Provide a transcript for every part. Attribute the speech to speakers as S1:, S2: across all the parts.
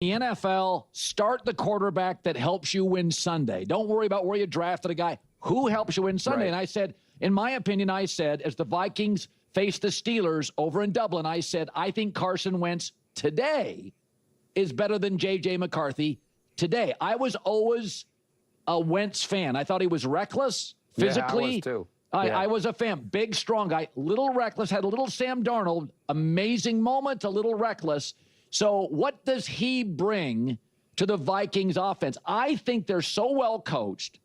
S1: The NFL, start the quarterback that helps you win Sunday. Don't worry about where you drafted a guy. Who helps you win Sunday? Right. And I said, in my opinion, I said, as the Vikings face the Steelers over in Dublin, I said, I think Carson Wentz today is better than J.J. McCarthy today. I was always a Wentz fan. I thought he was reckless physically.
S2: Yeah, I was too.
S1: I was a fan. Big, strong guy. Little reckless. Had a little Sam Darnold. Amazing moment. A little reckless. So what does he bring to the Vikings offense? I think they're so well coached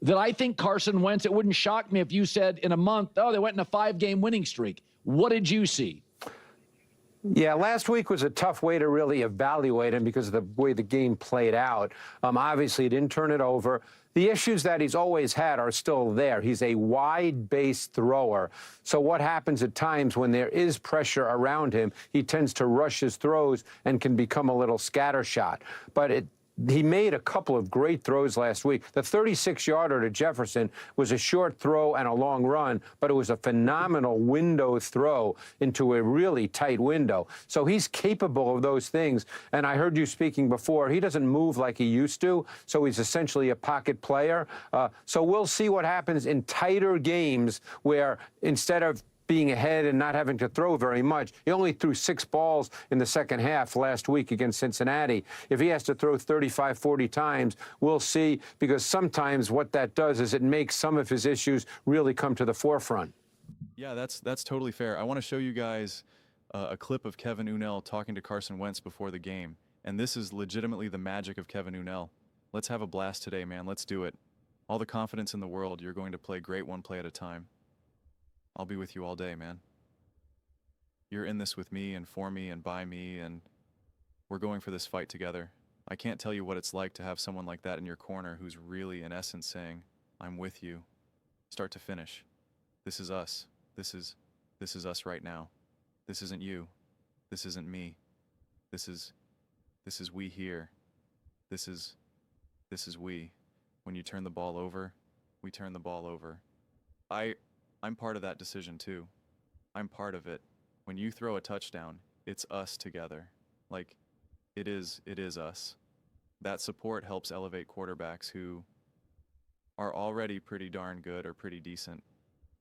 S1: that I think Carson Wentz, it wouldn't shock me if you said in a month, oh, they went in a 5-game winning streak. What did you see?
S2: Yeah, last week was a tough way to really evaluate him because of the way the game played out. Obviously, he didn't turn it over. The issues that he's always had are still there. He's a wide-based thrower. So what happens at times when there is pressure around him, he tends to rush his throws and can become a little scattershot. But he made a couple of great throws last week. The 36-yarder to Jefferson was a short throw and a long run, but it was a phenomenal window throw into a really tight window. So he's capable of those things. And I heard you speaking before, he doesn't move like he used to, so he's essentially a pocket player. So we'll see what happens in tighter games where instead of being ahead and not having to throw very much. He only threw 6 balls in the second half last week against Cincinnati. If he has to throw 35, 40 times, we'll see, because sometimes what that does is it makes some of his issues really come to the forefront.
S3: Yeah, that's totally fair. I want to show you guys a clip of Kevin Unnell talking to Carson Wentz before the game. And this is legitimately the magic of Kevin Unnell. Let's have a blast today, man. Let's do it. All the confidence in the world. You're going to play great one play at a time. I'll be with you all day, man. You're in this with me and for me and by me, and we're going for this fight together. I can't tell you what it's like to have someone like that in your corner who's really, in essence, saying, I'm with you, start to finish. This is us. This is us right now. This isn't you. This isn't me. This is we here. This is we. When you turn the ball over, we turn the ball over. I'm part of that decision too. I'm part of it. When you throw a touchdown, it's us together. Like, it is us. That support helps elevate quarterbacks who are already pretty darn good or pretty decent.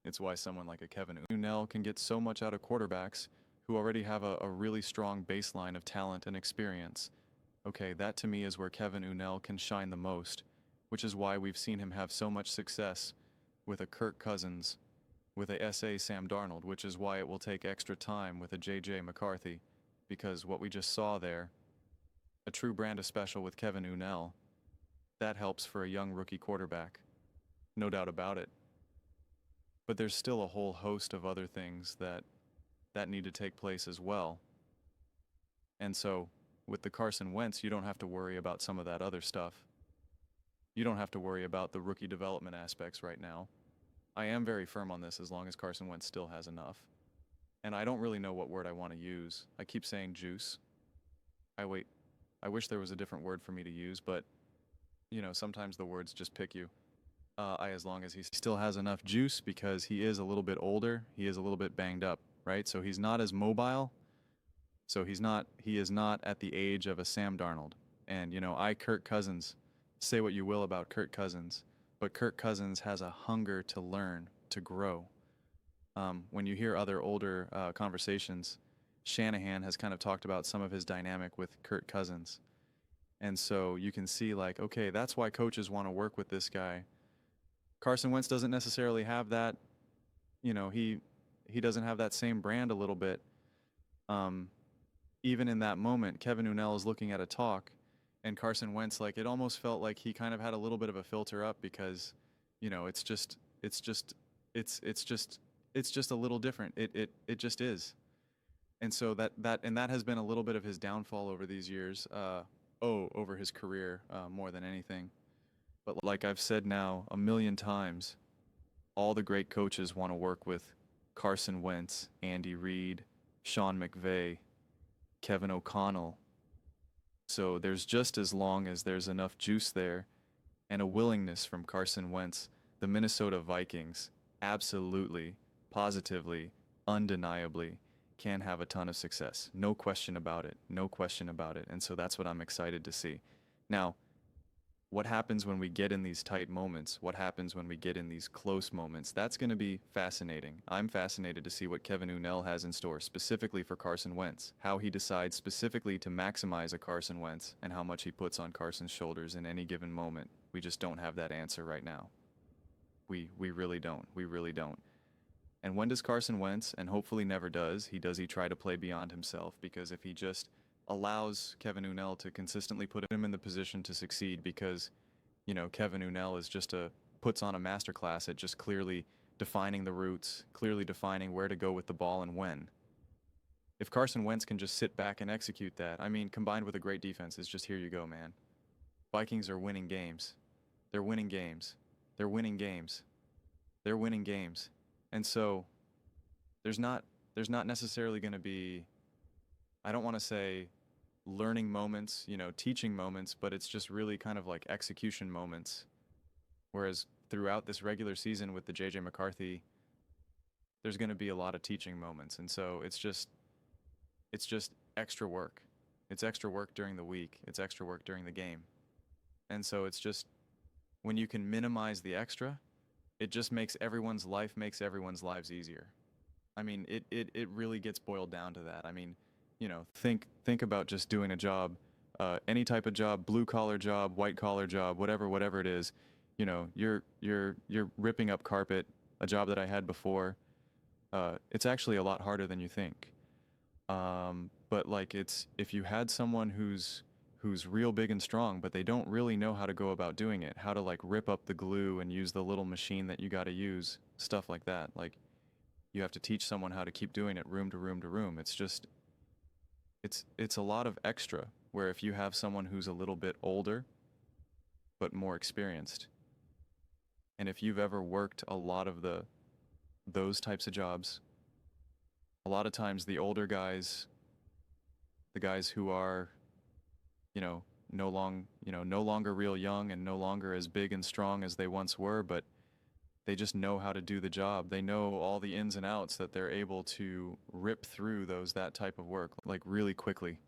S3: It's why someone like a Kevin Unnell can get so much out of quarterbacks who already have a really strong baseline of talent and experience. Okay, that to me is where Kevin Unnell can shine the most, which is why we've seen him have so much success with a Kirk Cousins, with a S.A. Sam Darnold, which is why it will take extra time with a J.J. McCarthy, because what we just saw there, a true brand of special with Kevin Unnell, that helps for a young rookie quarterback, no doubt about it. But there's still a whole host of other things that need to take place as well. And so, with the Carson Wentz, you don't have to worry about some of that other stuff. You don't have to worry about the rookie development aspects right now. I am very firm on this as long as Carson Wentz still has enough. And I don't really know what word I want to use. I keep saying juice. I wish there was a different word for me to use, but, you know, sometimes the words just pick you. As long as he still has enough juice, because he is a little bit older, he is a little bit banged up, right? So he's not as mobile. So he is not at the age of a Sam Darnold. And, you know, Kirk Cousins, say what you will about Kirk Cousins, but Kirk Cousins has a hunger to learn, to grow. When you hear other older conversations, Shanahan has kind of talked about some of his dynamic with Kirk Cousins. And so you can see, like, okay, that's why coaches want to work with this guy. Carson Wentz doesn't necessarily have that, you know, he doesn't have that same brand a little bit. Even in that moment, Kevin Unnell is looking at a talk, and Carson Wentz, like, it almost felt like he kind of had a little bit of a filter up because, you know, it's just a little different. It just is. And so that has been a little bit of his downfall over these years, over his career, more than anything. But like I've said now a million times, all the great coaches want to work with Carson Wentz, Andy Reid, Sean McVay, Kevin O'Connell. So there's just as long as there's enough juice there and a willingness from Carson Wentz, the Minnesota Vikings absolutely, positively, undeniably, can have a ton of success. No question about it. No question about it. And so that's what I'm excited to see. Now, what happens when we get in these tight moments? What happens when we get in these close moments? That's going to be fascinating. I'm fascinated to see what Kevin Unnell has in store specifically for Carson Wentz, how he decides specifically to maximize a Carson Wentz and how much he puts on Carson's shoulders in any given moment. We just don't have that answer right now. We really don't. We really don't. And when does Carson Wentz, and hopefully never does he try to play beyond himself? Because if he just allows Kevin Unnell to consistently put him in the position to succeed, because, you know, Kevin Unnell is just puts on a masterclass at just clearly defining the routes, clearly defining where to go with the ball and when. If Carson Wentz can just sit back and execute that, I mean, combined with a great defense, it's just here you go, man. Vikings are winning games. They're winning games. They're winning games. They're winning games. And so there's not necessarily going to be, I don't want to say learning moments, you know, teaching moments, but it's just really kind of like execution moments. Whereas throughout this regular season with the J.J. McCarthy, there's going to be a lot of teaching moments. And so it's just extra work. It's extra work during the week. It's extra work during the game. And so it's just, when you can minimize the extra, it just makes everyone's lives easier. I mean, it really gets boiled down to that. I mean, you know, think about just doing a job, any type of job, blue collar job, white collar job, whatever it is. You know, you're ripping up carpet, a job that I had before. It's actually a lot harder than you think. But like, if you had someone who's real big and strong, but they don't really know how to go about doing it, how to like rip up the glue and use the little machine that you got to use, stuff like that. Like, you have to teach someone how to keep doing it room to room to room. It's just, it's a lot of extra, where if you have someone who's a little bit older, but more experienced, and if you've ever worked a lot of those types of jobs, a lot of times the older guys, the guys who are, you know, no longer real young and no longer as big and strong as they once were, but they just know how to do the job. They know all the ins and outs that they're able to rip through that type of work, like really quickly,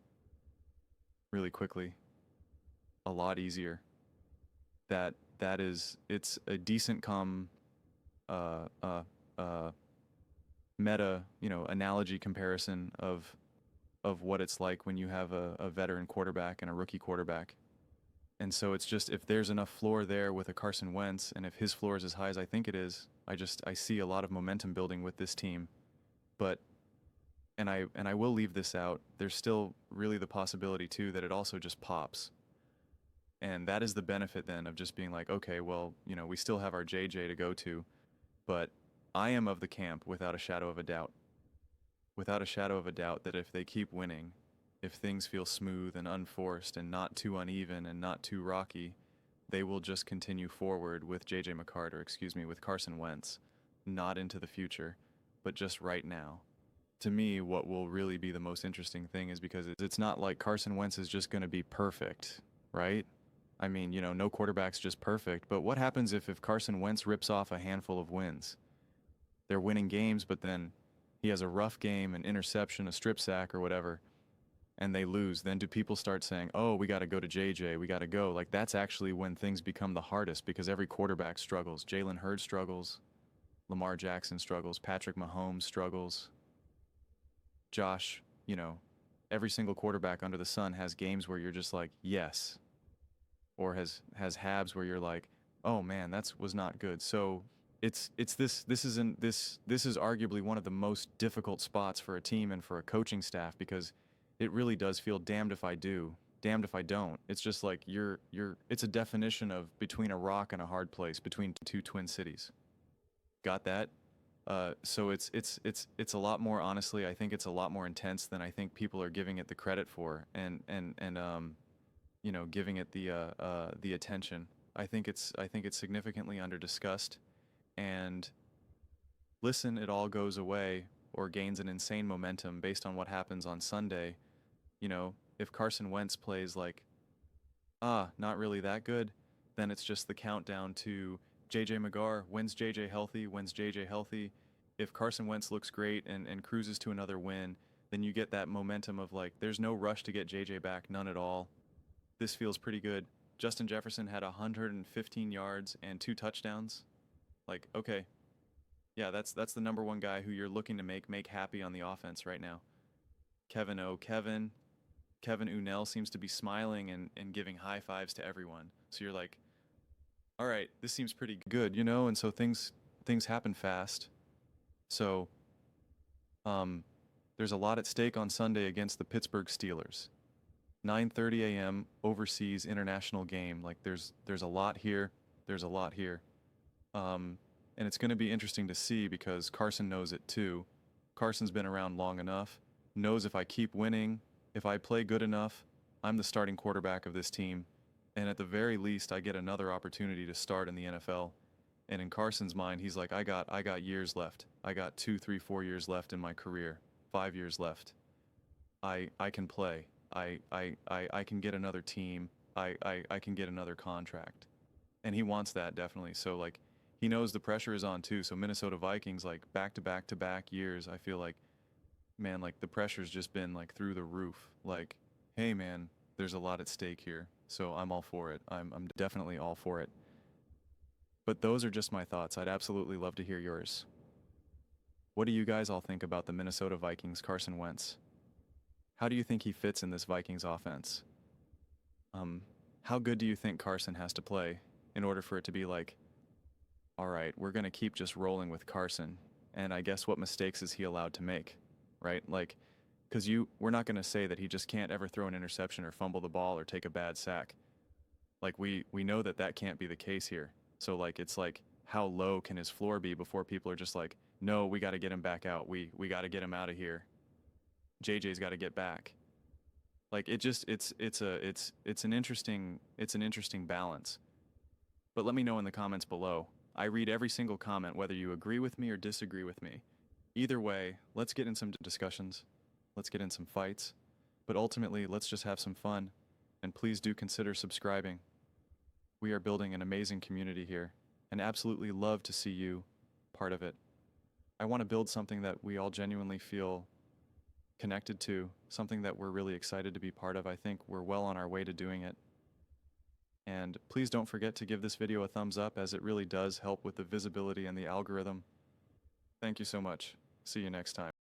S3: a lot easier. It's a decent meta, you know, analogy comparison of what it's like when you have a veteran quarterback and a rookie quarterback. And so it's just, if there's enough floor there with a Carson Wentz, and if his floor is as high as I think it is, I see a lot of momentum building with this team. But, and I will leave this out, there's still really the possibility too that it also just pops. And that is the benefit then of just being like, okay, well, you know, we still have our JJ to go to, but I am of the camp without a shadow of a doubt that if they keep winning, if things feel smooth and unforced and not too uneven and not too rocky, they will just continue forward with with Carson Wentz, not into the future, but just right now. To me, what will really be the most interesting thing is because it's not like Carson Wentz is just going to be perfect, right? I mean, you know, no quarterback's just perfect, but what happens if Carson Wentz rips off a handful of wins? They're winning games, but then he has a rough game, an interception, a strip sack, or whatever, and they lose. Then do people start saying, oh, we got to go to JJ, we got to go? Like, that's actually when things become the hardest, because every quarterback struggles. Jalen Hurd struggles. Lamar Jackson struggles. Patrick Mahomes struggles. Josh, you know, every single quarterback under the sun has games where you're just like, yes. Or has halves where you're like, oh man, was not good. So this is arguably one of the most difficult spots for a team and for a coaching staff, because it really does feel damned if I do, damned if I don't. It's just like it's a definition of between a rock and a hard place, between two twin cities. Got that? So it's a lot more, honestly, I think it's a lot more intense than I think people are giving it the credit for, and you know, giving it the attention. I think it's significantly under-discussed. And listen, it all goes away or gains an insane momentum based on what happens on Sunday. You know, if Carson Wentz plays like, not really that good, then it's just the countdown to JJ McGarr. When's JJ healthy? When's JJ healthy? if Carson Wentz looks great and cruises to another win, then you get that momentum of like, there's no rush to get JJ back, none at all. This feels pretty good. Justin Jefferson had 115 yards and 2 touchdowns. Like, okay, yeah, that's the number one guy who you're looking to make happy on the offense right now. Kevin Unnell seems to be smiling and giving high fives to everyone. So you're like, all right, this seems pretty good, you know? And so things happen fast. So there's a lot at stake on Sunday against the Pittsburgh Steelers. 9:30 a.m. overseas international game. Like there's a lot here. There's a lot here. And it's going to be interesting to see because Carson knows it too. Carson's been around long enough, knows if I keep winning, if I play good enough, I'm the starting quarterback of this team. And at the very least, I get another opportunity to start in the NFL. And in Carson's mind, he's like, I got years left. I got 2, 3, 4 years left in my career, 5 years left. I can play. I can get another team. I can get another contract. And he wants that definitely. So like he knows the pressure is on too. So Minnesota Vikings, like back to back years, I feel like, man, like the pressure's just been like through the roof. Like, hey man, there's a lot at stake here. So I'm all for it. I'm definitely all for it. But those are just my thoughts. I'd absolutely love to hear yours. What do you guys all think about the Minnesota Vikings, Carson Wentz? How do you think he fits in this Vikings offense? How good do you think Carson has to play in order for it to be like, all right, we're going to keep just rolling with Carson. And I guess what mistakes is he allowed to make, right? Like, because we're not going to say that he just can't ever throw an interception or fumble the ball or take a bad sack. Like, we know that can't be the case here. So, like, it's like, how low can his floor be before people are just like, no, we got to get him back out. We got to get him out of here. JJ's got to get back. Like it's an interesting balance. But let me know in the comments below. I read every single comment, whether you agree with me or disagree with me. Either way, let's get in some discussions. Let's get in some fights. But ultimately, let's just have some fun. And please do consider subscribing. We are building an amazing community here and absolutely love to see you part of it. I want to build something that we all genuinely feel connected to, something that we're really excited to be part of. I think we're well on our way to doing it. And please don't forget to give this video a thumbs up, as it really does help with the visibility and the algorithm. Thank you so much. See you next time.